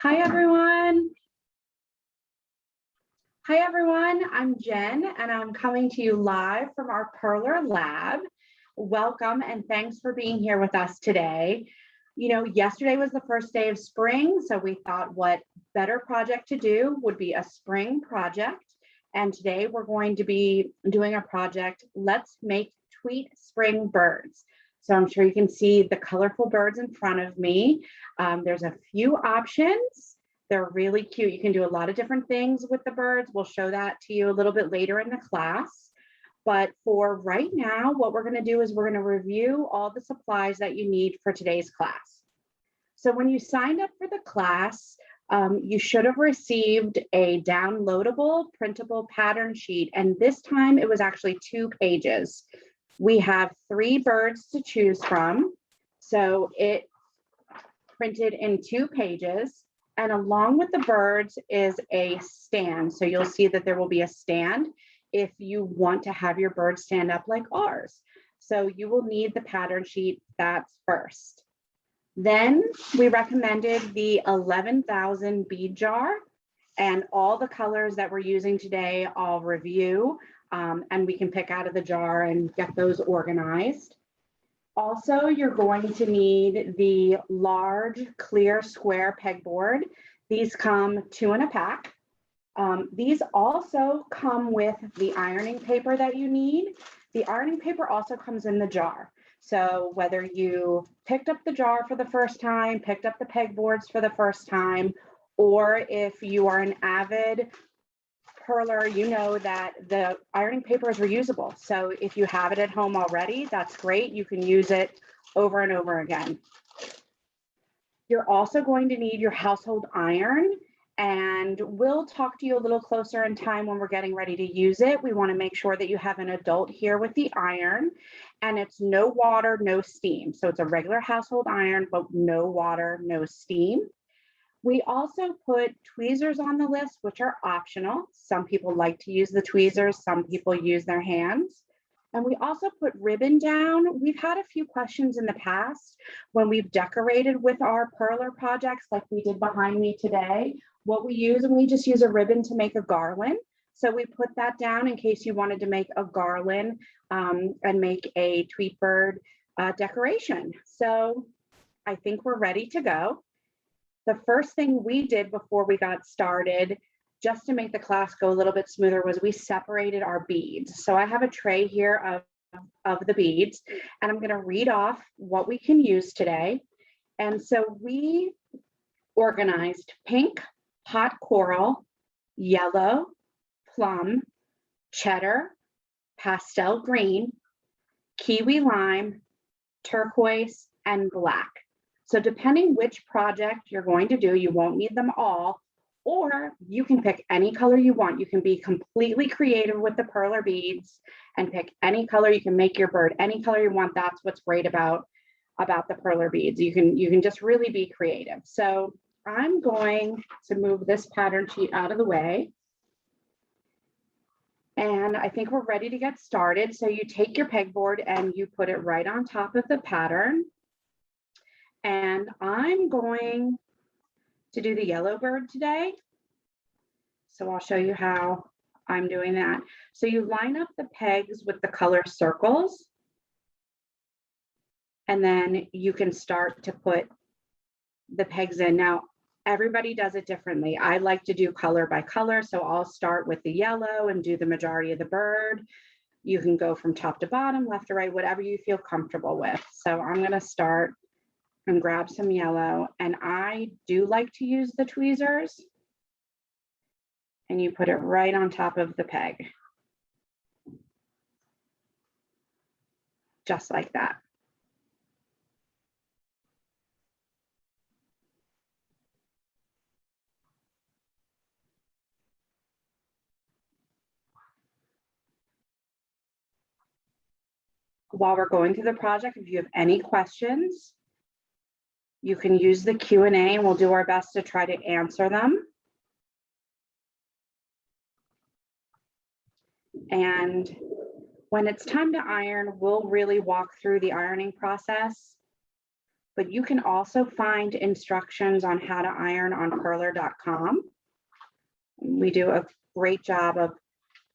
Hi, everyone. Hi, everyone. I'm Jen, and I'm coming to you live from our Perler lab. Welcome, and thanks for being here with us today. You know, yesterday was the first day of spring, so we thought what better project to do would be a spring project. And today we're going to be doing a project, Let's Make Tweet Spring Birds. So I'm sure you can see the colorful birds in front of me. There's a few options. They're really cute. You can do a lot of different things with the birds. We'll show that to you a little bit later in the class. But for right now, what we're going to do is we're going to review all the supplies that you need for today's class. So when you signed up for the class, you should have received a downloadable printable pattern sheet. And this time it was actually 2 pages. We have 3 birds to choose from. So it printed in 2 pages. And along with the birds is a stand. So you'll see that there will be a stand if you want to have your bird stand up like ours. So you will need the pattern sheet, that's first. Then we recommended the 11,000 bead jar, and all the colors that we're using today I'll review, and we can pick out of the jar and get those organized. Also, you're going to need the large clear square pegboard. These come 2 in a pack. These also come with the ironing paper that you need. The ironing paper also comes in the jar. So whether you picked up the jar for the first time, picked up the pegboards for the first time, or if you are an avid Perler, you know that the ironing paper is reusable. So if you have it at home already, that's great. You can use it over and over again. You're also going to need your household iron, and we'll talk to you a little closer in time when we're getting ready to use it. We want to make sure that you have an adult here with the iron, and it's no water, no steam. So it's a regular household iron, but no water, no steam. We also put tweezers on the list, which are optional. Some people like to use the tweezers, some people use their hands. And we also put ribbon down. We've had a few questions in the past when we've decorated with our Perler projects, like we did behind me today. What we use, and we just use a ribbon to make a garland. So we put that down in case you wanted to make a garland and make a tweet bird decoration. So I think we're ready to go. The first thing we did before we got started, just to make the class go a little bit smoother, was we separated our beads. So I have a tray here of the beads, and I'm going to read off what we can use today. And so we organized pink, hot coral, yellow, plum, cheddar, pastel green, kiwi lime, turquoise, and black. So depending which project you're going to do, you won't need them all, or you can pick any color you want. You can be completely creative with the Perler beads and pick any color. You can make your bird any color you want. That's what's great about the Perler beads. You can just really be creative. So I'm going to move this pattern sheet out of the way. And I think we're ready to get started. So you take your pegboard and you put it right on top of the pattern. And I'm going to do the yellow bird today. So I'll show you how I'm doing that. So you line up the pegs with the color circles, and then you can start to put the pegs in. Now, everybody does it differently. I like to do color by color. So I'll start with the yellow and do the majority of the bird. You can go from top to bottom, left to right, whatever you feel comfortable with. So I'm going to start and grab some yellow, and I do like to use the tweezers, and you put it right on top of the peg, just like that. While we're going through the project, if you have any questions, you can use the Q&A, and we'll do our best to try to answer them. And when it's time to iron, we'll really walk through the ironing process. but you can also find instructions on how to iron on perler.com. We do a great job of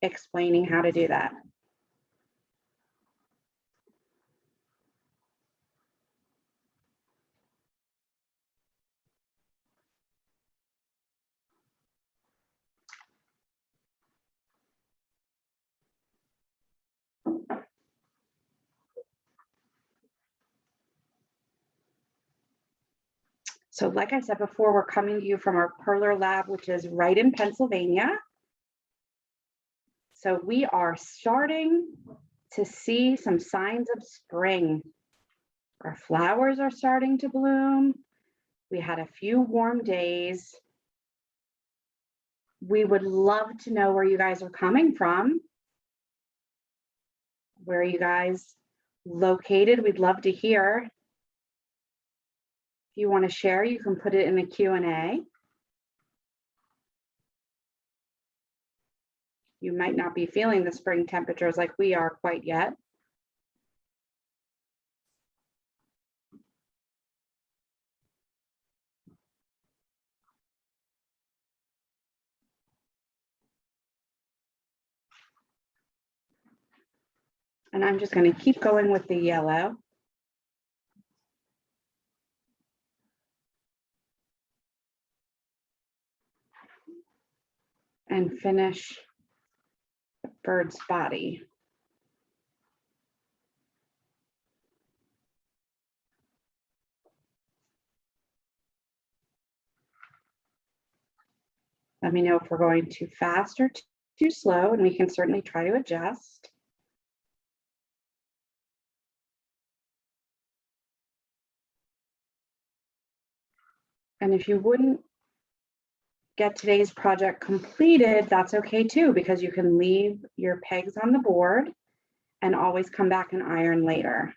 explaining how to do that. So like I said before, we're coming to you from our Perler lab, which is right in Pennsylvania. So we are starting to see some signs of spring. Our flowers are starting to bloom. We had a few warm days. We would love to know where you guys are coming from. Where are you guys located? We'd love to hear. If you want to share, you can put it in the Q&A. You might not be feeling the spring temperatures like we are quite yet. And I'm just going to keep going with the yellow. And finish the bird's body. Let me know if we're going too fast or too slow, and we can certainly try to adjust. And if you wouldn't get today's project completed, that's okay too, because you can leave your pegs on the board and always come back and iron later.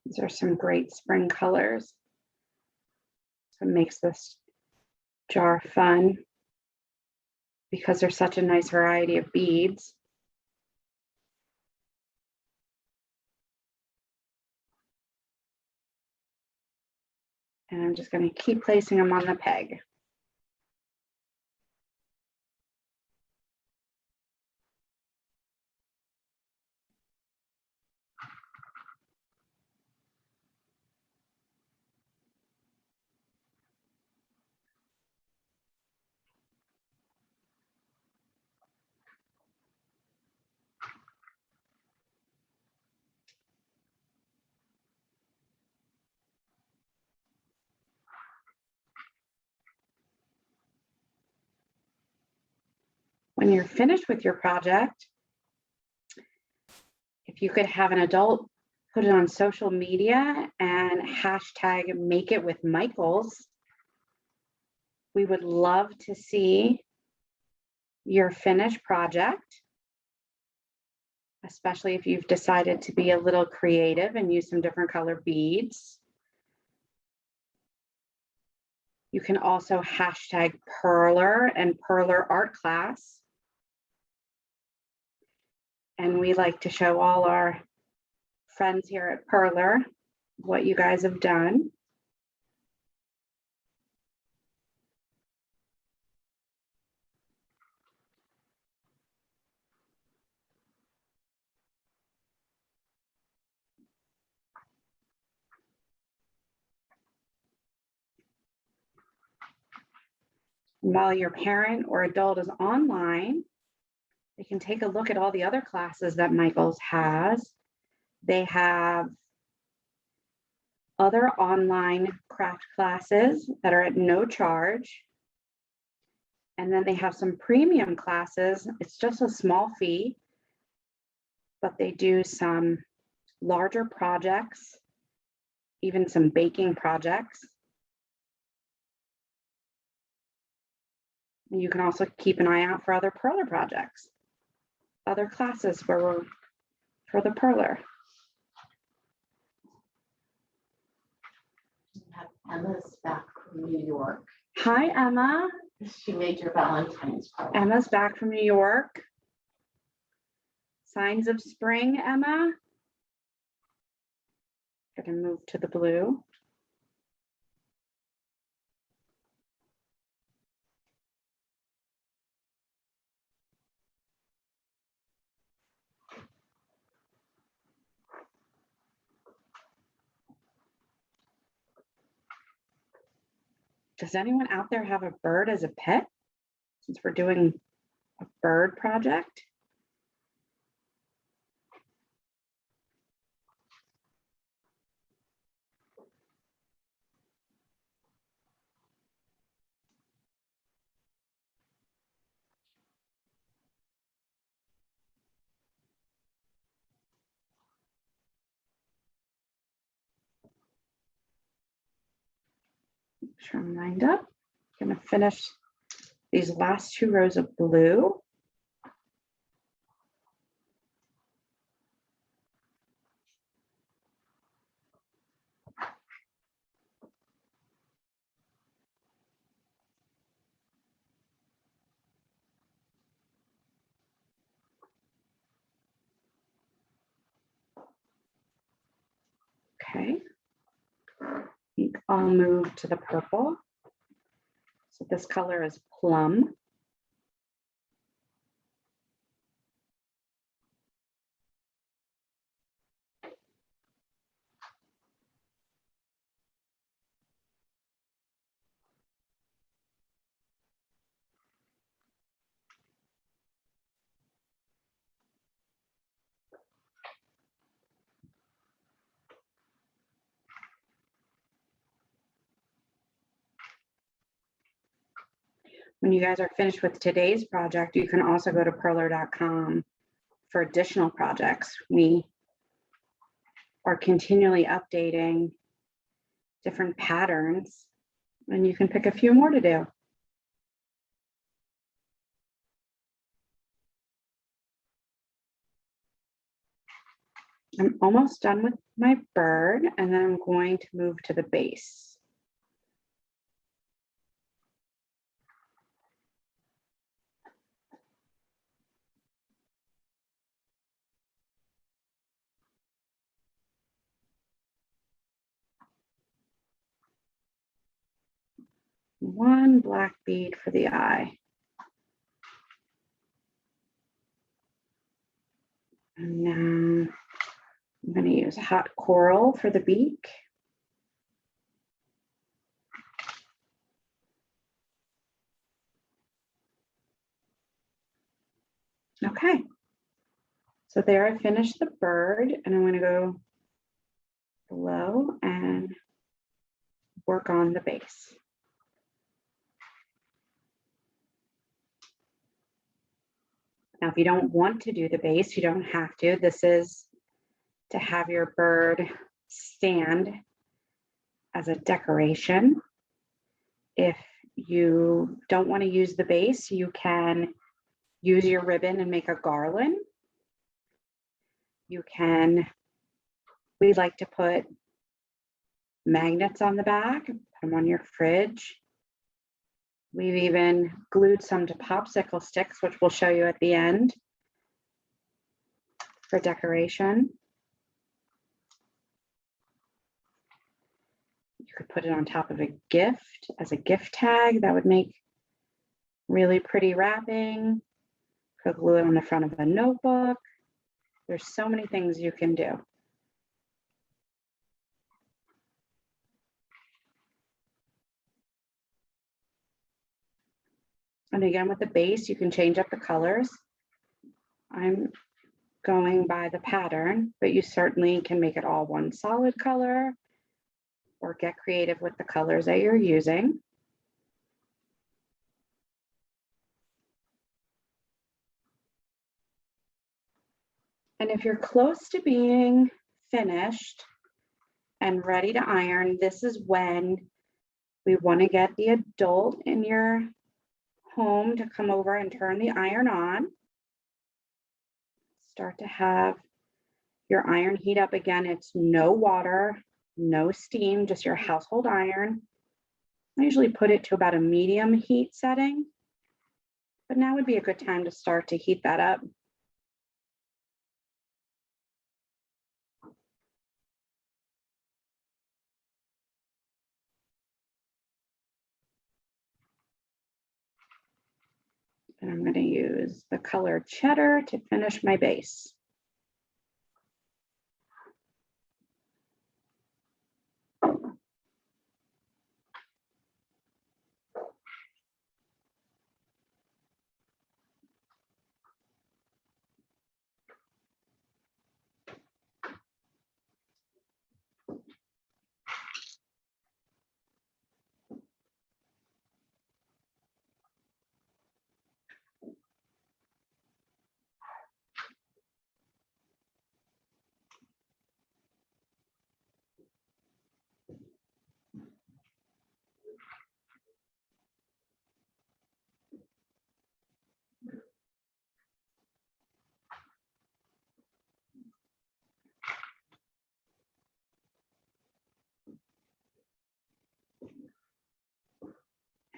These are some great spring colors. So it makes this jar fun because there's such a nice variety of beads. And I'm just going to keep placing them on the peg. When you're finished with your project, if you could have an adult put it on social media and hashtag make it with Michaels, we would love to see your finished project, especially if you've decided to be a little creative and use some different color beads. You can also hashtag Perler and Perler art class. And we like to show all our friends here at Perler what you guys have done. While your parent or adult is online, they can take a look at all the other classes that Michaels has. They have other online craft classes that are at no charge. And then they have some premium classes. It's just a small fee, but they do some larger projects, even some baking projects. You can also keep an eye out for other Perler projects. other classes where we're for the Perler. Emma's back from New York. Hi, Emma. She made your Valentine's card. Emma's back from New York. Signs of spring, Emma. Gonna move to the blue. Does anyone out there have a bird as a pet? Since we're doing a bird project. Make sure I'm lined up. Gonna finish these last 2 rows of blue. Okay. I think I'll move to the purple. So this color is plum. When you guys are finished with today's project, you can also go to perler.com for additional projects. We are continually updating different patterns, and you can pick a few more to do. I'm almost done with my bird, and then I'm going to move to the base. One black bead for the eye. And now I'm going to use hot coral for the beak. Okay. So there I finished the bird, and I'm going to go below and work on the base. Now, if you don't want to do the base, you don't have to. This is to have your bird stand as a decoration. If you don't want to use the base, you can use your ribbon and make a garland. You can, we like to put magnets on the back, put them on your fridge. We've even glued some to popsicle sticks, which we'll show you at the end for decoration. You could put it on top of a gift as a gift tag. That would make really pretty wrapping. Could glue it on the front of a notebook. There's so many things you can do. And again, with the base, you can change up the colors. I'm going by the pattern, but you certainly can make it all one solid color or get creative with the colors that you're using. And if you're close to being finished and ready to iron, this is when we want to get the adult in your home to come over and turn the iron on. start to have your iron heat up again. It's no water, no steam, just your household iron. I usually put it to about a medium heat setting, but now would be a good time to start to heat that up. And I'm going to use the color cheddar to finish my base.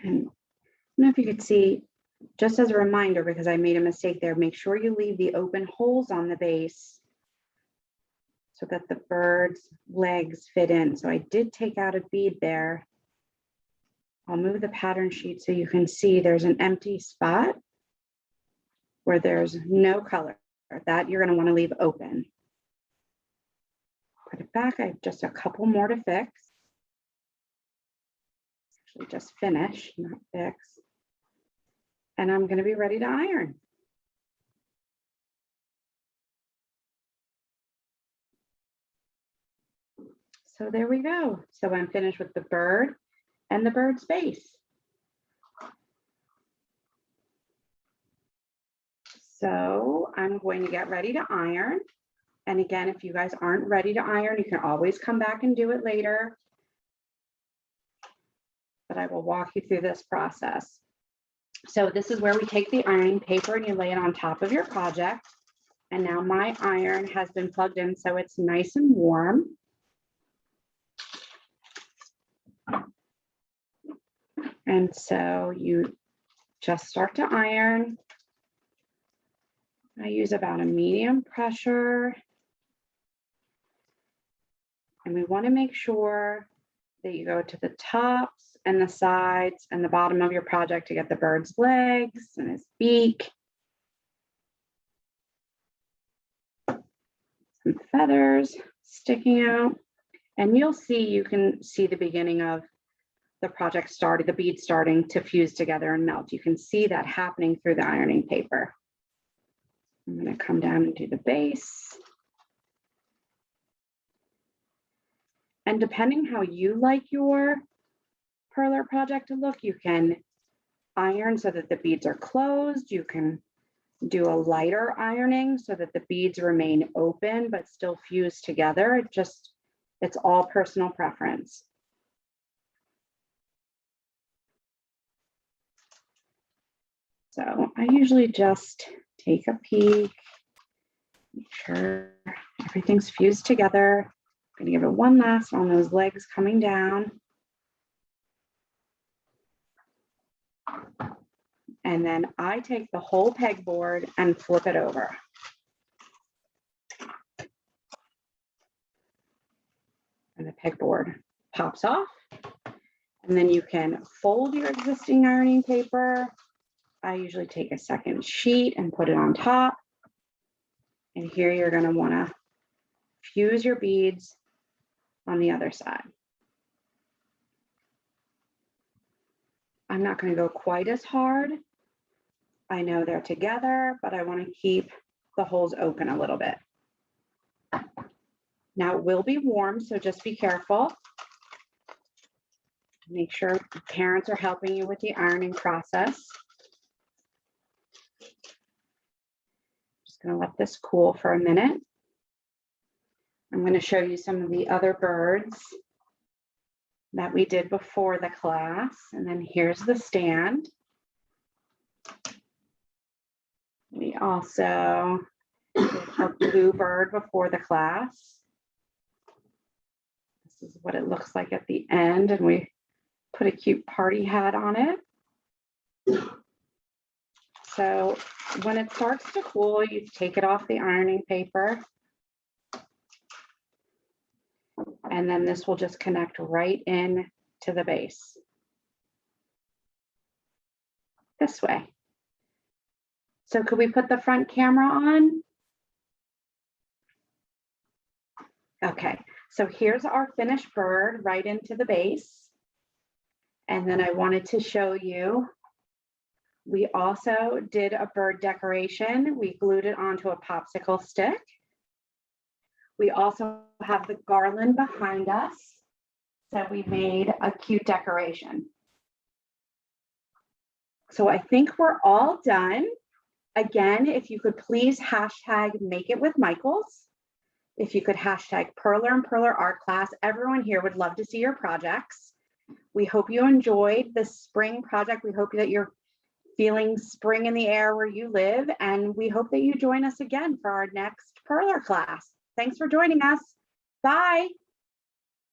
And I don't know if you could see, just as a reminder, because I made a mistake there, make sure you leave the open holes on the base so that the bird's legs fit in. So I did take out a bead there. I'll move the pattern sheet so you can see there's an empty spot where there's no color. That you're going to want to leave open. Put it back. I have just a couple more to fix. Actually, just finish, not fix. And I'm going to be ready to iron. So there we go. So I'm finished with the bird and the bird's base. So I'm going to get ready to iron. And again, if you guys aren't ready to iron, you can always come back and do it later. But I will walk you through this process. So this is where we take the ironing paper and you lay it on top of your project. And now my iron has been plugged in, so it's nice and warm. And so you just start to iron. I use about a medium pressure. And we want to make sure that you go to the tops and the sides and the bottom of your project to get the bird's legs and his beak. Some feathers sticking out. And you'll see, you can see the beginning of the project started, the bead starting to fuse together and melt. You can see that happening through the ironing paper. I'm going to come down and do the base. And depending how you like your Perler project to look, you can iron so that the beads are closed. You can do a lighter ironing so that the beads remain open but still fuse together. It's all personal preference. So I usually just take a peek, make sure everything's fused together. I'm going to give it one last on those legs coming down. And then I take the whole pegboard and flip it over. And the pegboard pops off. And then you can fold your existing ironing paper. I usually take a second sheet and put it on top. And here you're going to want to fuse your beads on the other side. I'm not going to go quite as hard. I know they're together, but I want to keep the holes open a little bit. Now it will be warm, so just be careful. Make sure parents are helping you with the ironing process. Just going to let this cool for a minute. I'm going to show you some of the other birds that we did before the class. And then here's the stand. We also A blue bird before the class. This is what it looks like at the end, and we put a cute party hat on it. So when it starts to cool, you take it off the ironing paper. And then this will just connect right in to the base. This way. So could we put the front camera on? Okay, so here's our finished bird right into the base. And then I wanted to show you, we also did a bird decoration. We glued it onto a popsicle stick. We also have the garland behind us. So we made a cute decoration. So I think we're all done. Again, if you could please hashtag Make It With Michaels. If you could hashtag Perler and Perler Art Class, everyone here would love to see your projects. We hope you enjoyed the spring project. We hope that you're feeling spring in the air where you live, and we hope that you join us again for our next Perler class. Thanks for joining us. Bye.